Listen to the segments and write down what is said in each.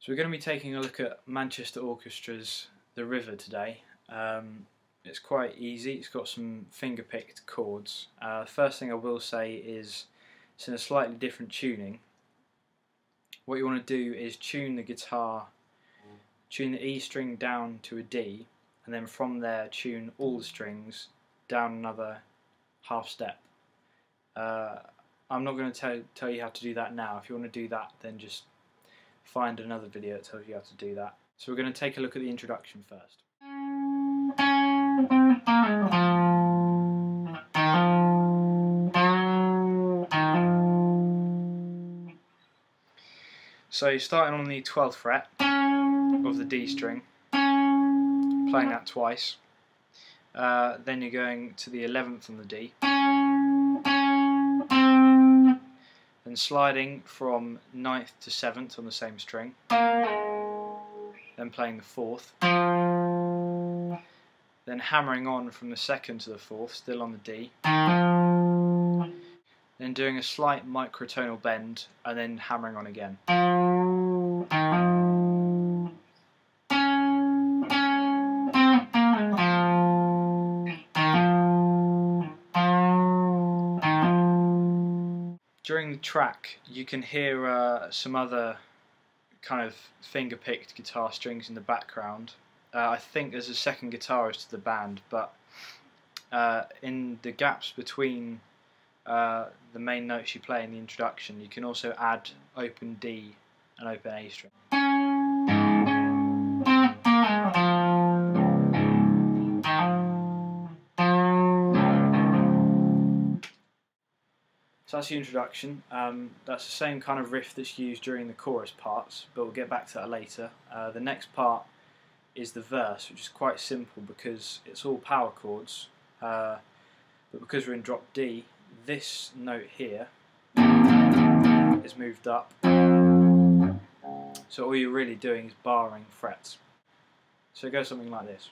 So we're going to be taking a look at Manchester Orchestra's The River today. It's quite easy, it's got some finger-picked chords. First thing I will say is it's in a slightly different tuning. What you want to do is tune the guitar, tune the E string down to a D, and then from there tune all the strings down another half step. I'm not going to tell you how to do that now. If you want to do that, then just find another video that tells you how to do that. So we're going to take a look at the introduction first. So you're starting on the 12th fret of the D string, playing that twice. Then you're going to the 11th on the D, then sliding from 9th to 7th on the same string, then playing the 4th, then hammering on from the 2nd to the 4th, still on the D, then doing a slight microtonal bend and then hammering on again. During the track you can hear some other kind of finger-picked guitar strings in the background. I think there's a second guitarist to the band, but in the gaps between the main notes you play in the introduction you can also add open D and open A string. So that's the introduction. That's the same kind of riff that's used during the chorus parts, but we'll get back to that later. The next part is the verse, which is quite simple because it's all power chords, but because we're in drop D, this note here is moved up, so all you're really doing is barring frets. So it goes something like this.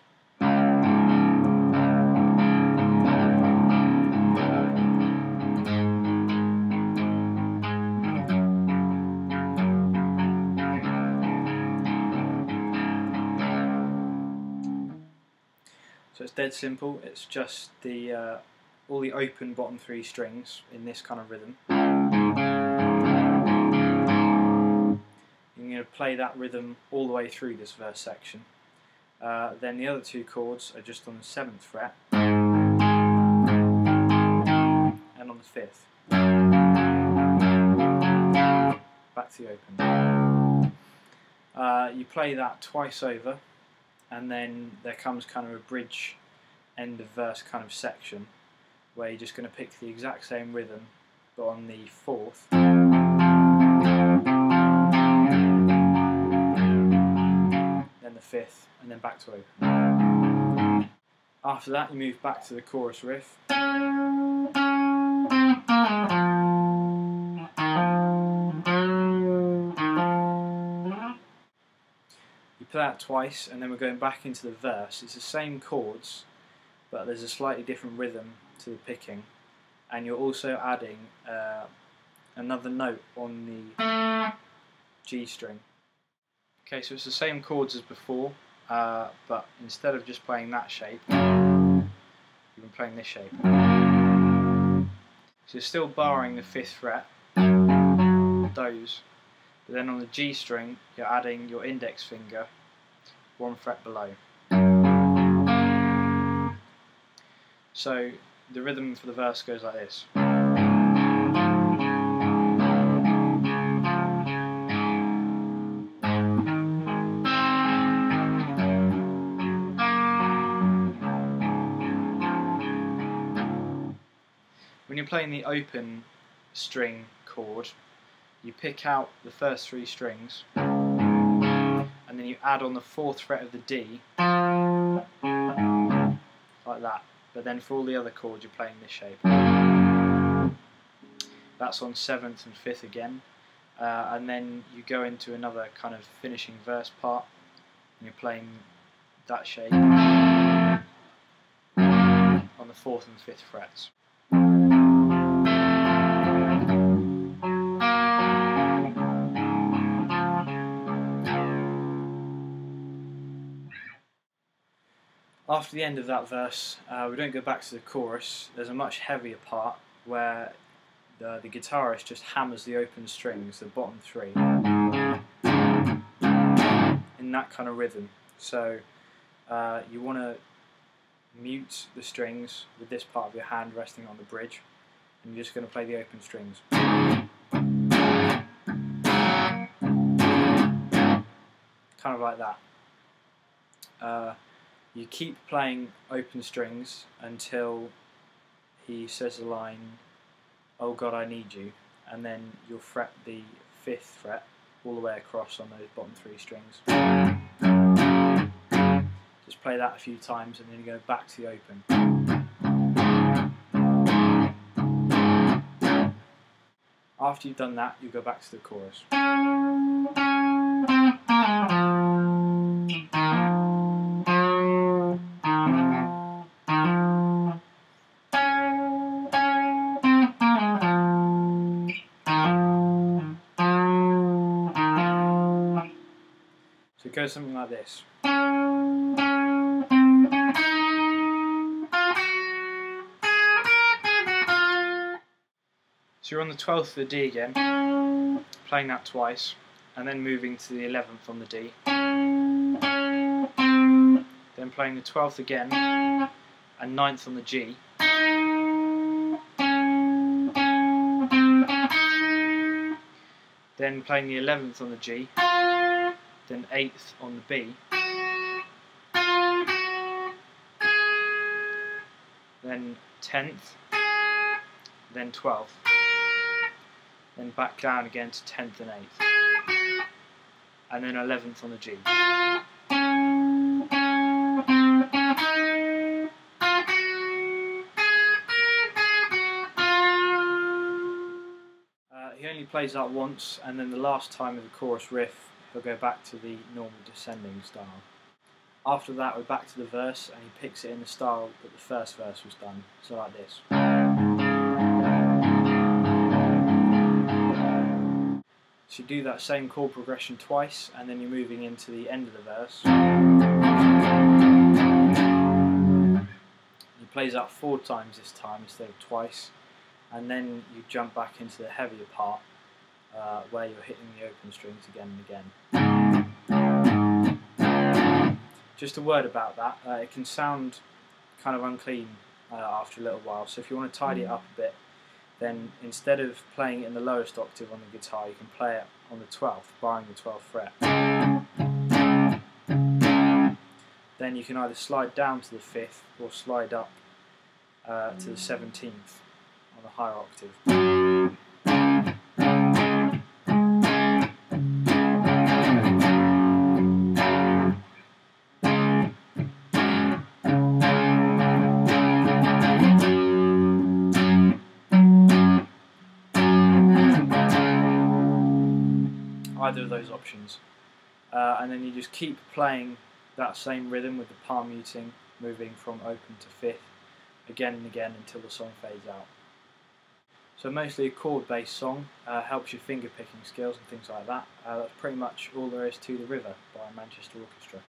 So it's dead simple, it's just the all the open bottom three strings in this kind of rhythm. You're going to play that rhythm all the way through this verse section. Then the other two chords are just on the 7th fret and on the 5th. Back to the open. You play that twice over, and then there comes kind of a bridge end of verse kind of section where you're just going to pick the exact same rhythm but on the 4th, then the 5th, and then back to open. After that you move back to the chorus riff. You play that twice and then we're going back into the verse. It's the same chords but there's a slightly different rhythm to the picking, and you're also adding another note on the G string. Okay, so it's the same chords as before, but instead of just playing that shape, you've been playing this shape. So you're still barring the 5th fret, those, but then on the G string you're adding your index finger 1 fret below. So the rhythm for the verse goes like this. When you're playing the open string chord, you pick out the first 3 strings and then you add on the 4th fret of the D, like that. But then for all the other chords you're playing this shape. That's on 7th and 5th again, and then you go into another kind of finishing verse part and you're playing that shape on the 4th and 5th frets. After the end of that verse, we don't go back to the chorus. There's a much heavier part where the guitarist just hammers the open strings, the bottom three, in that kind of rhythm. So you want to mute the strings with this part of your hand resting on the bridge, and you're just going to play the open strings. Kind of like that. You keep playing open strings until he says the line, "Oh God, I need you," and then you'll fret the 5th fret all the way across on those bottom 3 strings. Just play that a few times and then you go back to the open. After you've done that, you go back to the chorus. So it goes something like this. So you're on the 12th of the D again, playing that twice, and then moving to the 11th on the D. Then playing the 12th again, and 9th on the G. Then playing the 11th on the G, then 8th on the B, then 10th, then 12th, then back down again to 10th and 8th, and then 11th on the G. He only plays that once, and then the last time of the chorus riff he'll go back to the normal descending style. After that we're back to the verse, and he picks it in the style that the first verse was done, so like this. So you do that same chord progression twice, and then you're moving into the end of the verse. He plays that 4 times this time instead of twice, and then you jump back into the heavier part where you're hitting the open strings again and again. Just a word about that, it can sound kind of unclean after a little while, so if you want to tidy it up a bit, then instead of playing it in the lowest octave on the guitar, you can play it on the 12th, barring the 12th fret. Then you can either slide down to the 5th or slide up to the 17th on the higher octave. Either of those options, and then you just keep playing that same rhythm with the palm muting, moving from open to 5th again and again until the song fades out. So mostly a chord-based song, helps your finger picking skills and things like that. That's pretty much all there is to The River by Manchester Orchestra.